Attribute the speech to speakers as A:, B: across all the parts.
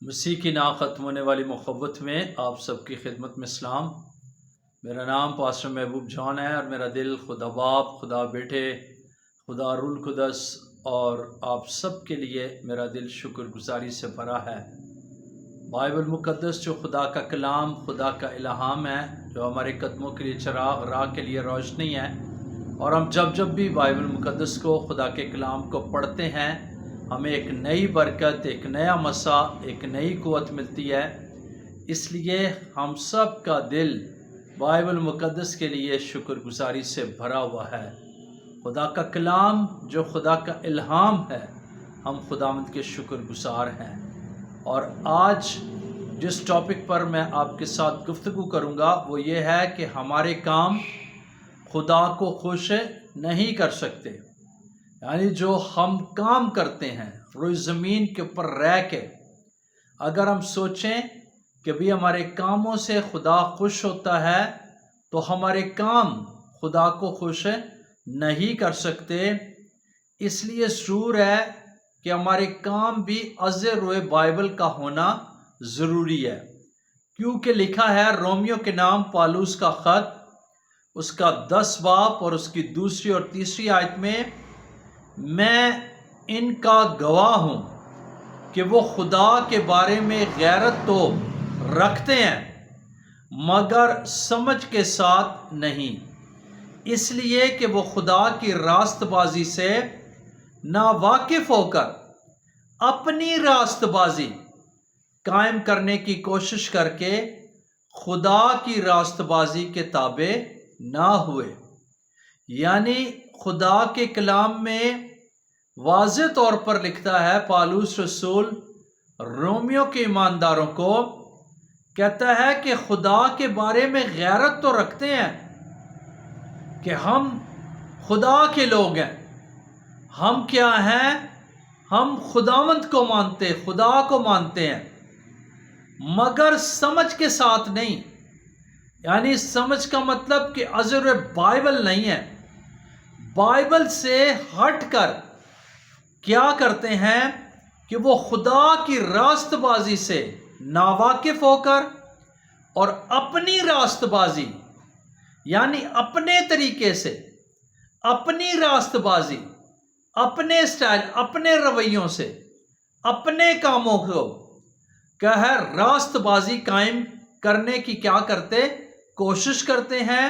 A: مسیح کی نا ختم ہونے والی محبت میں آپ سب کی خدمت میں سلام۔ میرا نام پاسٹر محبوب جان ہے اور میرا دل خدا باپ، خدا بیٹے، خدا روح القدس اور آپ سب کے لیے میرا دل شکر گزاری سے بھرا ہے۔ بائبل مقدس جو خدا کا کلام، خدا کا الہام ہے، جو ہمارے قدموں کے لیے چراغ، راہ کے لیے روشنی ہے، اور ہم جب بھی بائبل مقدس کو، خدا کے کلام کو پڑھتے ہیں، ہمیں ایک نئی برکت، ایک نیا مسا، ایک نئی قوت ملتی ہے۔ اس لیے ہم سب کا دل بائبل مقدس کے لیے شکر گزاری سے بھرا ہوا ہے۔ خدا کا کلام جو خدا کا الہام ہے، ہم خداوند کے شکر گزار ہیں۔ اور آج جس ٹاپک پر میں آپ کے ساتھ گفتگو کروں گا وہ یہ ہے کہ ہمارے کام خدا کو خوش نہیں کر سکتے۔ یعنی جو ہم کام کرتے ہیں روئے زمین کے اوپر رہ کے، اگر ہم سوچیں کہ بھی ہمارے کاموں سے خدا خوش ہوتا ہے تو ہمارے کام خدا کو خوش نہیں کر سکتے۔ اس لیے ضرور ہے کہ ہمارے کام بھی از روئے بائبل کا ہونا ضروری ہے، کیونکہ لکھا ہے رومیو کے نام پالوس کا خط، اس کا 10 باب اور اس کی 2 اور 3 آیت میں ان کا گواہ ہوں کہ وہ خدا کے بارے میں غیرت تو رکھتے ہیں مگر سمجھ کے ساتھ نہیں، اس لیے کہ وہ خدا کی راست بازی سے ناواقف ہو کر اپنی راست بازی قائم کرنے کی کوشش کر کے خدا کی راست بازی کے تابع نہ ہوئے۔ یعنی خدا کے کلام میں واضح طور پر لکھتا ہے، پالوس رسول رومیو کے ایمانداروں کو کہتا ہے کہ خدا کے بارے میں غیرت تو رکھتے ہیں کہ ہم خدا کے لوگ ہیں، ہم کیا ہیں، ہم خداوند کو مانتے، خدا کو مانتے ہیں، مگر سمجھ کے ساتھ نہیں۔ یعنی سمجھ کا مطلب کہ ازر بائبل نہیں ہے، بائبل سے ہٹ کر کیا کرتے ہیں کہ وہ خدا کی راست بازی سے ناواقف ہو کر اور اپنی راست بازی، یعنی اپنے طریقے سے، اپنی راست بازی، اپنے سٹائل، اپنے رویوں سے، اپنے کاموں کو کہ ہے راست بازی قائم کرنے کی کیا کرتے، کوشش کرتے ہیں،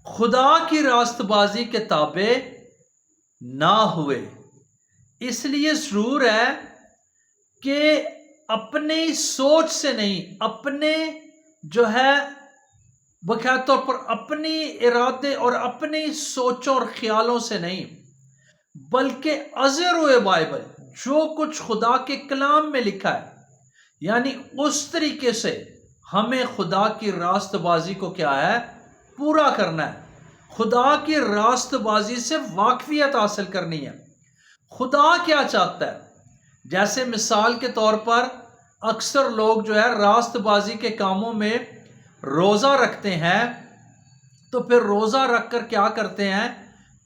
A: خدا کی راست بازی کے تابع نہ ہوئے۔ اس لیے ضرور ہے کہ اپنی سوچ سے نہیں، اپنے جو ہے باقاعدہ طور پر اپنی ارادے اور اپنی سوچوں اور خیالوں سے نہیں، بلکہ ازر ہوئے بائبل جو کچھ خدا کے کلام میں لکھا ہے، یعنی اس طریقے سے ہمیں خدا کی راست بازی کو کیا ہے، پورا کرنا ہے، خدا کی راست بازی سے واقفیت حاصل کرنی ہے۔ خدا کیا چاہتا ہے؟ جیسے مثال کے طور پر اکثر لوگ جو ہے راست بازی کے کاموں میں روزہ رکھتے ہیں، تو پھر روزہ رکھ کر کیا کرتے ہیں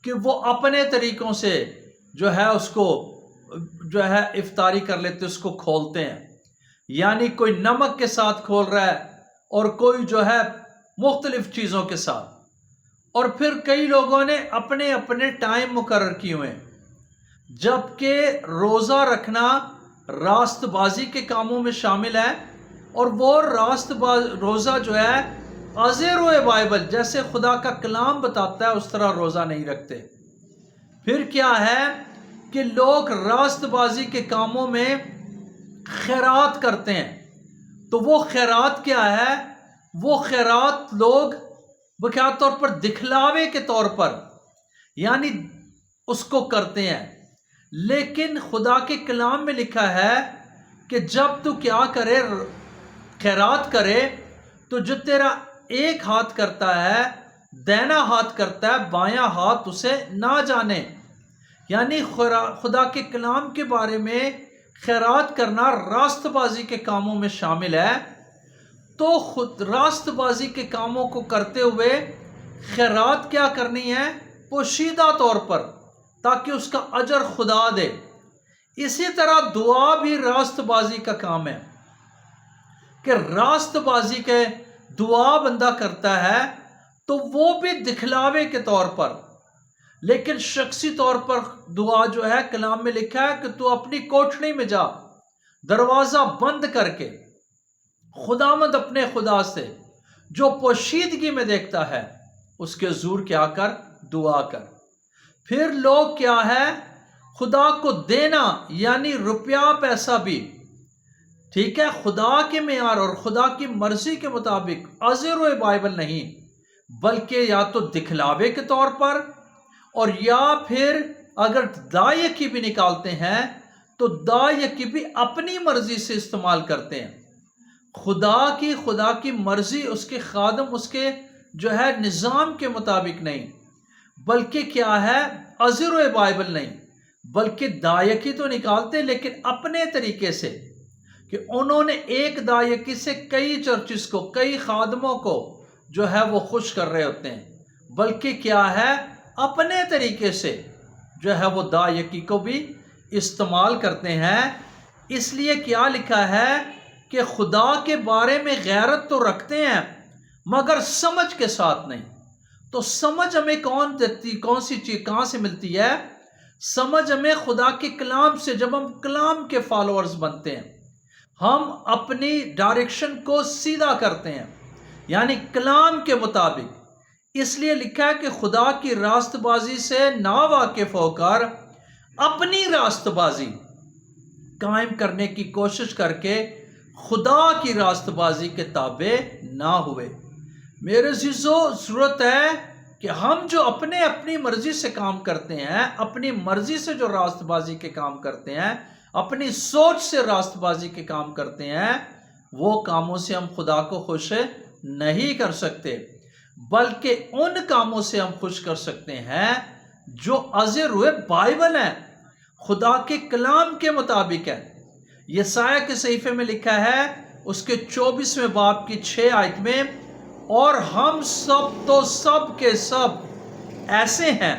A: کہ وہ اپنے طریقوں سے جو ہے اس کو جو ہے افطاری کر لیتے، اس کو کھولتے ہیں۔ یعنی کوئی نمک کے ساتھ کھول رہا ہے اور کوئی جو ہے مختلف چیزوں کے ساتھ، اور پھر کئی لوگوں نے اپنے اپنے ٹائم مقرر کیے ہوئے ہیں، جبکہ روزہ رکھنا راست بازی کے کاموں میں شامل ہے، اور وہ روزہ جو ہے ازر ہوئے بائبل جیسے خدا کا کلام بتاتا ہے اس طرح روزہ نہیں رکھتے۔ پھر کیا ہے کہ لوگ راست بازی کے کاموں میں خیرات کرتے ہیں، تو وہ خیرات کیا ہے، وہ خیرات لوگ باقاعدہ طور پر دکھلاوے کے طور پر یعنی اس کو کرتے ہیں، لیکن خدا کے کلام میں لکھا ہے کہ جب تو کیا کرے، خیرات کرے، تو جو تیرا ایک ہاتھ کرتا ہے، دائنا ہاتھ کرتا ہے، بایاں ہاتھ اسے نہ جانے۔ یعنی خدا کے کلام کے بارے میں خیرات کرنا راست بازی کے کاموں میں شامل ہے، تو خود راست بازی کے کاموں کو کرتے ہوئے خیرات کیا کرنی ہے، پوشیدہ طور پر، تاکہ اس کا اجر خدا دے۔ اسی طرح دعا بھی راست بازی کا کام ہے کہ راست بازی کے دعا بندہ کرتا ہے تو وہ بھی دکھلاوے کے طور پر، لیکن شخصی طور پر دعا جو ہے کلام میں لکھا ہے کہ تو اپنی کوٹھڑی میں جا، دروازہ بند کر کے خداوند اپنے خدا سے جو پوشیدگی میں دیکھتا ہے اس کے حضور کیا کر، دعا کر۔ پھر لوگ کیا ہے، خدا کو دینا یعنی روپیہ پیسہ بھی، ٹھیک ہے، خدا کے معیار اور خدا کی مرضی کے مطابق ازر و بائبل نہیں، بلکہ یا تو دکھلاوے کے طور پر، اور یا پھر اگر دائیکی بھی نکالتے ہیں تو دائیکی بھی اپنی مرضی سے استعمال کرتے ہیں، خدا کی مرضی، اس کے خادم، اس کے جو ہے نظام کے مطابق نہیں، بلکہ کیا ہے، ازر و بائبل نہیں، بلکہ دائیکی تو نکالتے لیکن اپنے طریقے سے، کہ انہوں نے ایک دائیکی سے کئی چرچز کو، کئی خادموں کو جو ہے وہ خوش کر رہے ہوتے ہیں، بلکہ کیا ہے، اپنے طریقے سے جو ہے وہ دائیکی کو بھی استعمال کرتے ہیں۔ اس لیے کیا لکھا ہے کہ خدا کے بارے میں غیرت تو رکھتے ہیں مگر سمجھ کے ساتھ نہیں۔ تو سمجھ ہمیں کون سی چیز کہاں سے ملتی ہے؟ سمجھ ہمیں خدا کے کلام سے، جب ہم کلام کے فالوورز بنتے ہیں، ہم اپنی ڈائریکشن کو سیدھا کرتے ہیں، یعنی کلام کے مطابق۔ اس لیے لکھا ہے کہ خدا کی راست بازی سے ناواقف ہو کر اپنی راست بازی قائم کرنے کی کوشش کر کے خدا کی راست بازی کے تابع نہ ہوئے۔ میرے عزیزو، ضرورت ہے کہ ہم جو اپنی مرضی سے کام کرتے ہیں، اپنی مرضی سے جو راست بازی کے کام کرتے ہیں، اپنی سوچ سے راست بازی کے کام کرتے ہیں، وہ کاموں سے ہم خدا کو خوش نہیں کر سکتے، بلکہ ان کاموں سے ہم خوش کر سکتے ہیں جو ازر ہوئے بائبل ہیں، خدا کے کلام کے مطابق ہے۔ یسایہ کے صحیفے میں لکھا ہے، اس کے 24ویں باب کی 6 آیت میں، اور ہم سب تو سب کے سب ایسے ہیں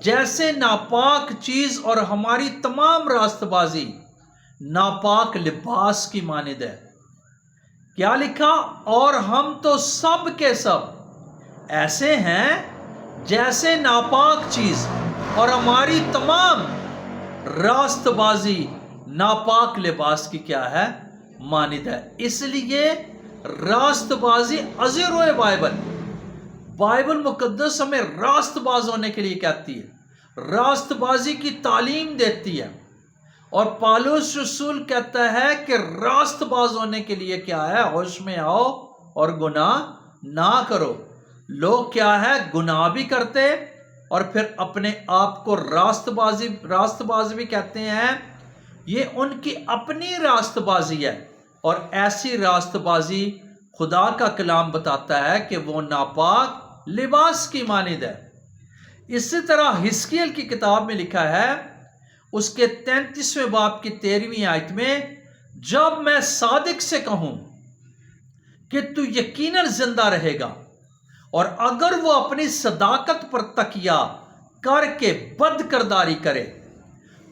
A: جیسے ناپاک چیز، اور ہماری تمام راست بازی ناپاک لباس کی مانند ہے۔ کیا لکھا؟ اور ہم تو سب کے سب ایسے ہیں جیسے ناپاک چیز، اور ہماری تمام راست بازی ناپاک لباس کی کیا ہے؟ مانند ہے۔ اس لیے راست بازی ازر و بائبل مقدس ہمیں راست باز ہونے کے لیے کہتی ہے، راست بازی کی تعلیم دیتی ہے، اور پالوس رسول کہتا ہے کہ راست باز ہونے کے لیے کیا ہے؟ ہوش میں آؤ اور گناہ نہ کرو۔ لوگ کیا ہے؟ گناہ بھی کرتے اور پھر اپنے آپ کو راست باز بھی کہتے ہیں۔ یہ ان کی اپنی راست بازی ہے، اور ایسی راست بازی خدا کا کلام بتاتا ہے کہ وہ ناپاک لباس کی مانند ہے۔ اسی طرح حزقیل کی کتاب میں لکھا ہے، اس کے 33ویں باب کی 13ویں آیت میں، جب میں صادق سے کہوں کہ تو یقیناً زندہ رہے گا، اور اگر وہ اپنی صداقت پر تکیہ کر کے بد کرداری کرے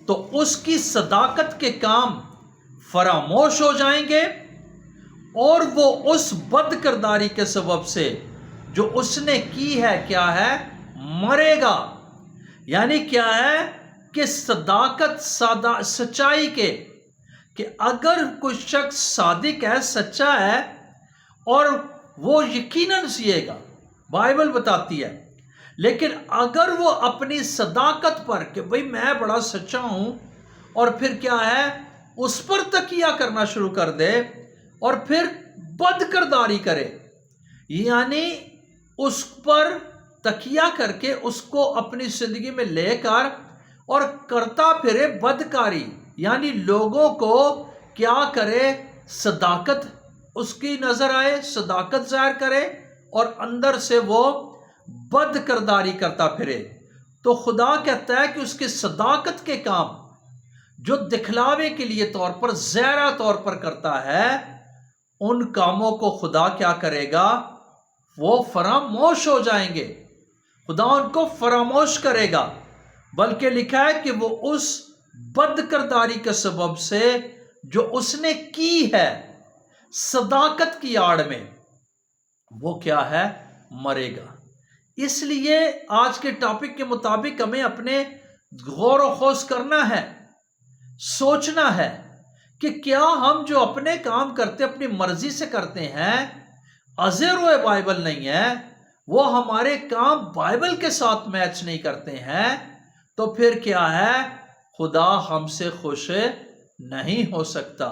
A: تو اس کی صداقت کے کام فراموش ہو جائیں گے، اور وہ اس بد کرداری کے سبب سے جو اس نے کی ہے کیا ہے؟ مرے گا۔ یعنی کیا ہے کہ صداقت سچائی کے، کہ اگر کوئی شخص صادق ہے، سچا ہے، اور وہ یقیناً جیے گا، بائبل بتاتی ہے، لیکن اگر وہ اپنی صداقت پر کہ بھئی میں بڑا سچا ہوں، اور پھر کیا ہے، اس پر تکیہ کرنا شروع کر دے اور پھر بد کرداری کرے، یعنی اس پر تکیہ کر کے اس کو اپنی زندگی میں لے کر اور کرتا پھرے بدکاری، یعنی لوگوں کو کیا کرے؟ صداقت اس کی نظر آئے، صداقت ظاہر کرے، اور اندر سے وہ بد کرداری کرتا پھرے، تو خدا کہتا ہے کہ اس کے صداقت کے کام جو دکھلاوے کے لیے طور پر، ظاہرہ طور پر کرتا ہے، ان کاموں کو خدا کیا کرے گا؟ وہ فراموش ہو جائیں گے، خدا ان کو فراموش کرے گا، بلکہ لکھا ہے کہ وہ اس بد کرداری کے سبب سے جو اس نے کی ہے صداقت کی آڑ میں، وہ کیا ہے؟ مرے گا۔ اس لیے آج کے ٹاپک کے مطابق ہمیں اپنے غور و خوض کرنا ہے، سوچنا ہے کہ کیا ہم جو اپنے کام کرتے اپنی مرضی سے کرتے ہیں، ازے روئے بائبل نہیں ہے، وہ ہمارے کام بائبل کے ساتھ میچ نہیں کرتے ہیں، تو پھر کیا ہے؟ خدا ہم سے خوش نہیں ہو سکتا،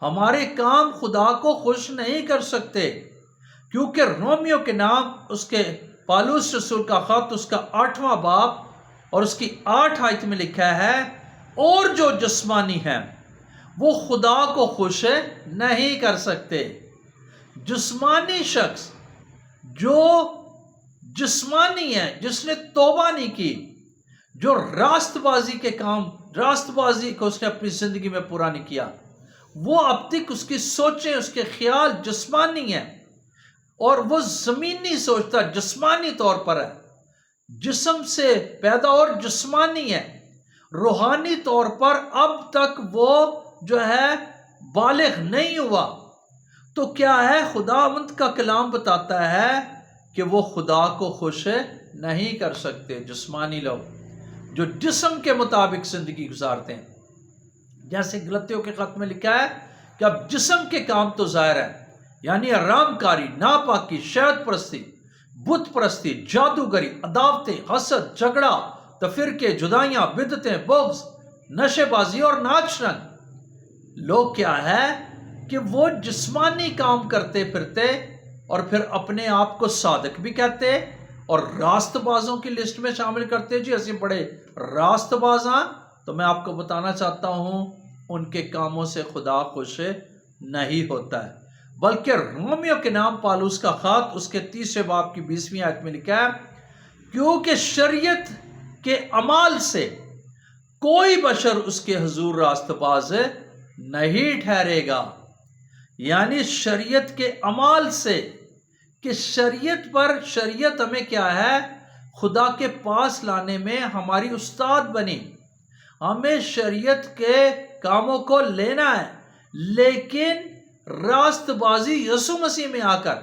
A: ہمارے کام خدا کو خوش نہیں کر سکتے، کیونکہ رومیو کے نام اس کے پالوس رسول کا خط اس کا 8واں باب اور اس کی 8 آیت میں لکھا ہے، اور جو جسمانی ہیں وہ خدا کو خوش نہیں کر سکتے۔ جسمانی شخص جو جسمانی ہے، جس نے توبہ نہیں کی، جو راست بازی کے کام، راست بازی کو اس نے اپنی زندگی میں پورا نہیں کیا، وہ اب تک اس کی سوچیں، اس کے خیال جسمانی ہیں، اور وہ زمینی سوچتا جسمانی طور پر ہے، جسم سے پیدا اور جسمانی ہے، روحانی طور پر اب تک وہ جو ہے بالغ نہیں ہوا، تو کیا ہے؟ خداوند کا کلام بتاتا ہے کہ وہ خدا کو خوش نہیں کر سکتے۔ جسمانی لوگ جو جسم کے مطابق زندگی گزارتے ہیں، جیسے غلطیوں کے خط میں لکھا ہے کہ اب جسم کے کام تو ظاہر ہے، یعنی حرام کاری، ناپاکی، شہد پرستی، بت پرستی، جادوگری، عداوتیں، حسد، جھگڑا، تفرقے، جدائیاں، بدعتیں، بغض، نشے بازی اور ناچ رنگ۔ لوگ کیا ہے کہ وہ جسمانی کام کرتے پھرتے اور پھر اپنے آپ کو صادق بھی کہتے اور راست بازوں کی لسٹ میں شامل کرتے، جی ایسے بڑے راست باز ہیں۔ تو میں آپ کو بتانا چاہتا ہوں ان کے کاموں سے خدا خوش نہیں ہوتا ہے، بلکہ رومیو کے نام پالوس کا خط اس کے 3 باب کی 20ویں آیت میں لکھا ہے، کیونکہ شریعت کے عمال سے کوئی بشر اس کے حضور راست باز نہیں ٹھہرے گا۔ یعنی شریعت کے عمال سے، کہ شریعت پر، شریعت ہمیں کیا ہے؟ خدا کے پاس لانے میں ہماری استاد بنی، ہمیں شریعت کے کاموں کو لینا ہے، لیکن راست بازی یسوع مسیح میں آ کر،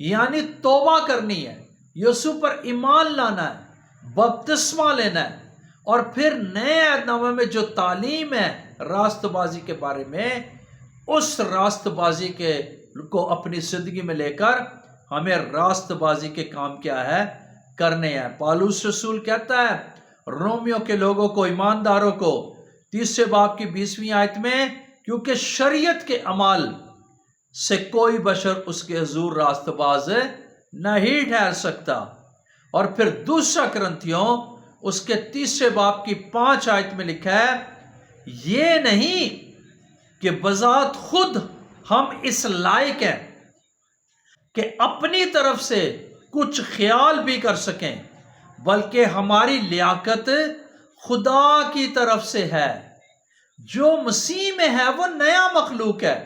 A: یعنی توبہ کرنی ہے، یسوع پر ایمان لانا ہے، بپتسمہ لینا ہے، اور پھر نئے عہد نامے میں جو تعلیم ہے راست بازی کے بارے میں، اس راست بازی کو اپنی زندگی میں لے کر ہمیں راست بازی کے کام کیا ہے؟ کرنے ہیں۔ پالوس رسول کہتا ہے رومیو کے لوگوں کو، ایمانداروں کو، 3 باب کی 20ویں آیت میں، کیونکہ شریعت کے عمال سے کوئی بشر اس کے حضور راست باز نہیں ٹھہر سکتا۔ اور پھر 2 کرنتھیوں اس کے 3 باب کی 5 آیت میں لکھا ہے، یہ نہیں کہ بذات خود ہم اس لائق ہیں کہ اپنی طرف سے کچھ خیال بھی کر سکیں، بلکہ ہماری لیاقت خدا کی طرف سے ہے۔ جو مسیح میں ہے وہ نیا مخلوق ہے،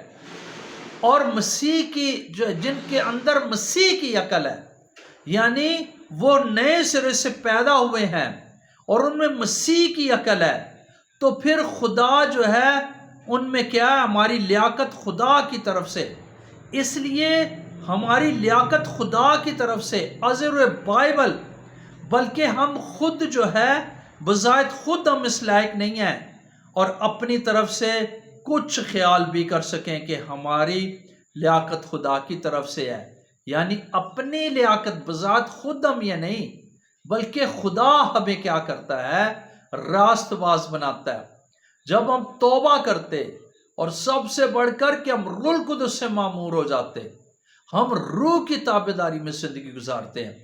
A: اور مسیح کی جن کے اندر مسیح کی عقل ہے، یعنی وہ نئے سرے سے پیدا ہوئے ہیں اور ان میں مسیح کی عقل ہے، تو پھر خدا جو ہے ان میں کیا ہے؟ ہماری لیاقت خدا کی طرف سے۔ اس لیے ہماری لیاقت خدا کی طرف سے ازر بائبل، بلکہ ہم خود جو ہے بذات خود ہم اس لائق نہیں ہیں اور اپنی طرف سے کچھ خیال بھی کر سکیں کہ ہماری لیاقت خدا کی طرف سے ہے، یعنی اپنی لیاقت بذات خود ہم یہ نہیں، بلکہ خدا ہمیں کیا کرتا ہے؟ راست باز بناتا ہے۔ جب ہم توبہ کرتے اور سب سے بڑھ کر کہ ہم روح القدس سے معمور ہو جاتے، ہم روح کی تابعداری میں زندگی گزارتے ہیں،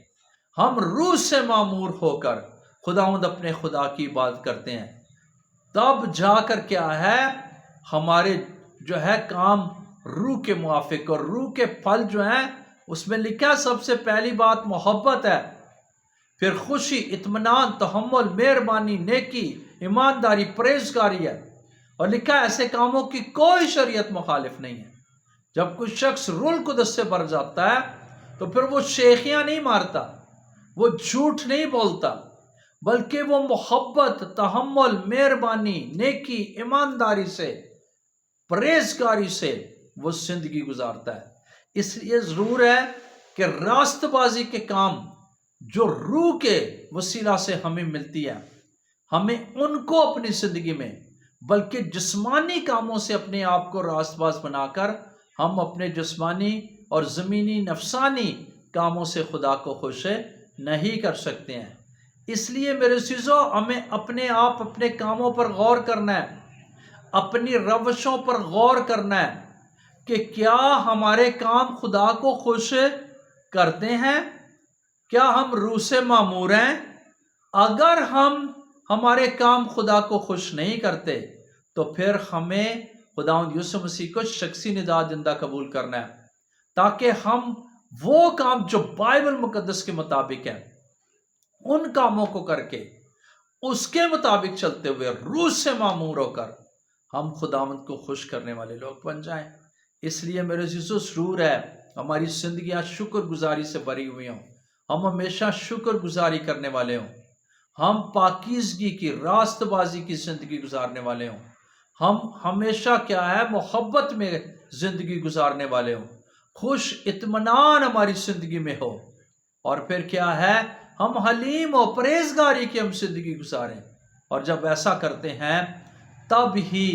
A: ہم روح سے معمور ہو کر خداوند اپنے خدا کی عبادت کرتے ہیں، تب جا کر کیا ہے؟ ہمارے جو ہے کام روح کے موافق، اور روح کے پھل جو ہیں اس میں لکھا سب سے پہلی بات محبت ہے، پھر خوشی، اطمینان، تحمل، مہربانی، نیکی، ایمانداری، پرہیزگاری ہے، اور لکھا ایسے کاموں کی کوئی شریعت مخالف نہیں ہے۔ جب کوئی شخص روح القدس سے بھر جاتا ہے تو پھر وہ شیخیاں نہیں مارتا، وہ جھوٹ نہیں بولتا، بلکہ وہ محبت، تحمل، مہربانی، نیکی، ایمانداری سے، پرہیزگاری سے وہ زندگی گزارتا ہے۔ اس لیے ضرور ہے کہ راست بازی کے کام جو روح کے وسیلہ سے ہمیں ملتی ہے، ہمیں ان کو اپنی زندگی میں، بلکہ جسمانی کاموں سے اپنے آپ کو راست باز بنا کر ہم اپنے جسمانی اور زمینی نفسانی کاموں سے خدا کو خوش نہیں کر سکتے ہیں۔ اس لیے میرے عزیزو، ہمیں اپنے آپ اپنے کاموں پر غور کرنا ہے، اپنی روشوں پر غور کرنا ہے کہ کیا ہمارے کام خدا کو خوش کرتے ہیں؟ کیا ہم روح سے معمور ہیں؟ اگر ہمارے کام خدا کو خوش نہیں کرتے تو پھر ہمیں خداوند یسوع مسیح کو شخصی نجات دہندہ قبول کرنا ہے، تاکہ ہم وہ کام جو بائبل مقدس کے مطابق ہیں ان کاموں کو کر کے، اس کے مطابق چلتے ہوئے، روح سے معمور ہو کر ہم خداوند کو خوش کرنے والے لوگ بن جائیں۔ اس لیے میرے عزیزو، ضرور ہے ہماری زندگیاں شکر گزاری سے بھری ہوئی ہوں، ہم ہمیشہ شکر گزاری کرنے والے ہوں، ہم پاکیزگی کی، راست بازی کی زندگی گزارنے والے ہوں، ہم ہمیشہ کیا ہے، محبت میں زندگی گزارنے والے ہوں، خوش اطمینان ہماری زندگی میں ہو، اور پھر کیا ہے، ہم حلیم و پرہیزگاری کی ہم زندگی گزاریں۔ اور جب ایسا کرتے ہیں تب ہی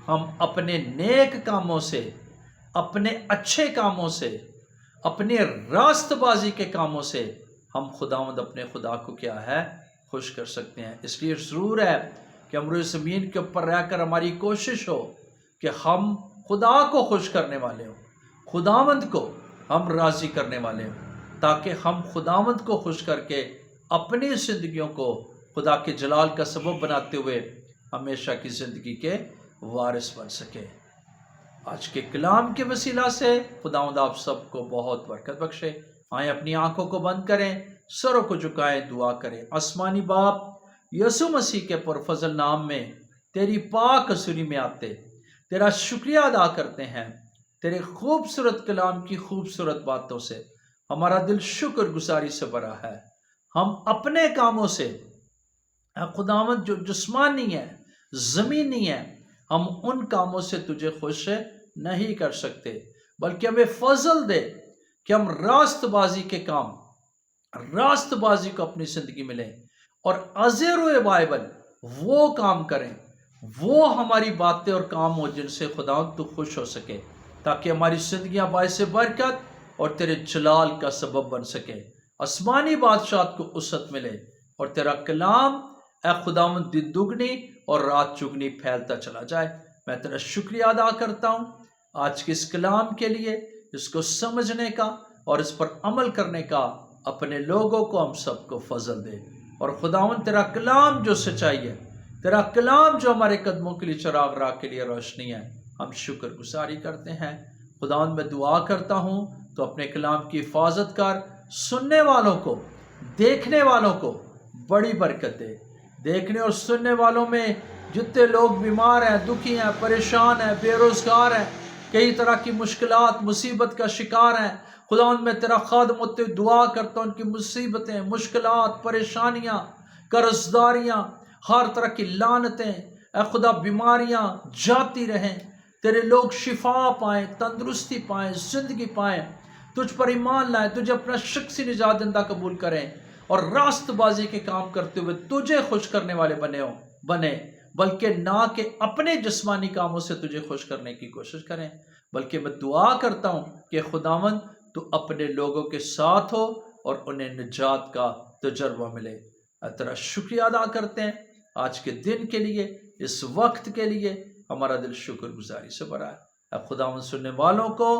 A: ہم اپنے نیک کاموں سے، اپنے اچھے کاموں سے، اپنے راست بازی کے کاموں سے ہم خداوند اپنے خدا کو کیا ہے، خوش کر سکتے ہیں۔ اس لیے ضرور ہے کہ ہم روئے زمین کے اوپر رہ کر ہماری کوشش ہو کہ ہم خدا کو خوش کرنے والے ہوں، خداوند کو ہم راضی کرنے والے ہوں، تاکہ ہم خداوند کو خوش کر کے اپنی زندگیوں کو خدا کے جلال کا سبب بناتے ہوئے ہمیشہ کی زندگی کے وارث بن سکے۔ آج کے کلام کے وسیلہ سے خداوند آپ سب کو بہت برکت بخشے۔ آئیں اپنی آنکھوں کو بند کریں، سروں کو جھکائیں، دعا کریں۔ آسمانی باپ، یسوع مسیح کے پرفضل نام میں تیری پاک حضوری میں آتے تیرا شکریہ ادا کرتے ہیں۔ تیرے خوبصورت کلام کی خوبصورت باتوں سے ہمارا دل شکر گزاری سے بھرا ہے۔ ہم اپنے کاموں سے خداوند جو جسمانی ہے، زمینی ہے، ہم ان کاموں سے تجھے خوش نہیں کر سکتے، بلکہ ہمیں فضل دے کہ ہم راست بازی کے کام، راست بازی کو اپنی زندگی میں لیں، اور ازیر و بائبل وہ کام کریں، وہ ہماری باتیں اور کام ہو جن سے خداوند تو خوش ہو سکے، تاکہ ہماری زندگیاں باعث برکت اور تیرے جلال کا سبب بن سکے، آسمانی بادشاہت کو وسعت ملے، اور تیرا کلام اے خداوند دن دگنی اور رات چگنی پھیلتا چلا جائے۔ میں تیرا شکریہ ادا کرتا ہوں آج کے اس کلام کے لیے، اس کو سمجھنے کا اور اس پر عمل کرنے کا اپنے لوگوں کو ہم سب کو فضل دے۔ اور خداوند تیرا کلام جو سچائی ہے، تیرا کلام جو ہمارے قدموں کے لیے چراغ، راہ کے لیے روشنی ہے، ہم شکر گزاری کرتے ہیں۔ خداوند میں دعا کرتا ہوں تو اپنے کلام کی حفاظت کر، سننے والوں کو، دیکھنے والوں کو بڑی برکت دے۔ دیکھنے اور سننے والوں میں جتنے لوگ بیمار ہیں، دکھی ہیں، پریشان ہیں، بے روزگار ہیں، کئی طرح کی مشکلات، مصیبت کا شکار ہیں، خداوند میں تیرا خادم ہوتے دعا کرتا ہوں ان کی مصیبتیں، مشکلات، پریشانیاں، قرض داریاں، ہر طرح کی لعنتیں، اے خدا بیماریاں جاتی رہیں، تیرے لوگ شفا پائیں، تندرستی پائیں، زندگی پائیں، تجھ پر ایمان لائیں، تجھے اپنا شخصی نجات دہندہ قبول کریں، اور راست بازی کے کام کرتے ہوئے تجھے خوش کرنے والے بنے، بلکہ نہ کہ اپنے جسمانی کاموں سے تجھے خوش کرنے کی کوشش کریں۔ بلکہ میں دعا کرتا ہوں کہ خداوند تو اپنے لوگوں کے ساتھ ہو اور انہیں نجات کا تجربہ ملے۔ تیرا شکریہ ادا کرتے ہیں آج کے دن کے لیے، اس وقت کے لیے، ہمارا دل شکر گزاری سے بھرا ہے۔ اب خداوند سننے والوں کو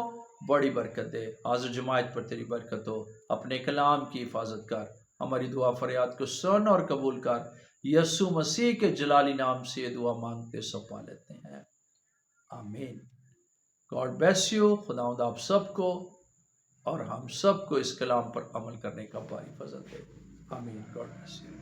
A: بڑی برکت دے، حاضر جماعت پر تیری برکت ہو، اپنے کلام کی حفاظت کر، ہماری دعا فریاد کو سن اور قبول کر۔ یسوع مسیح کے جلالی نام سے یہ دعا مانگتے سب پا لیتے ہیں، آمین۔ God bless you. خداوند آپ سب کو اور ہم سب کو اس کلام پر عمل کرنے کا بھاری فضل دے، آمین۔ God bless you.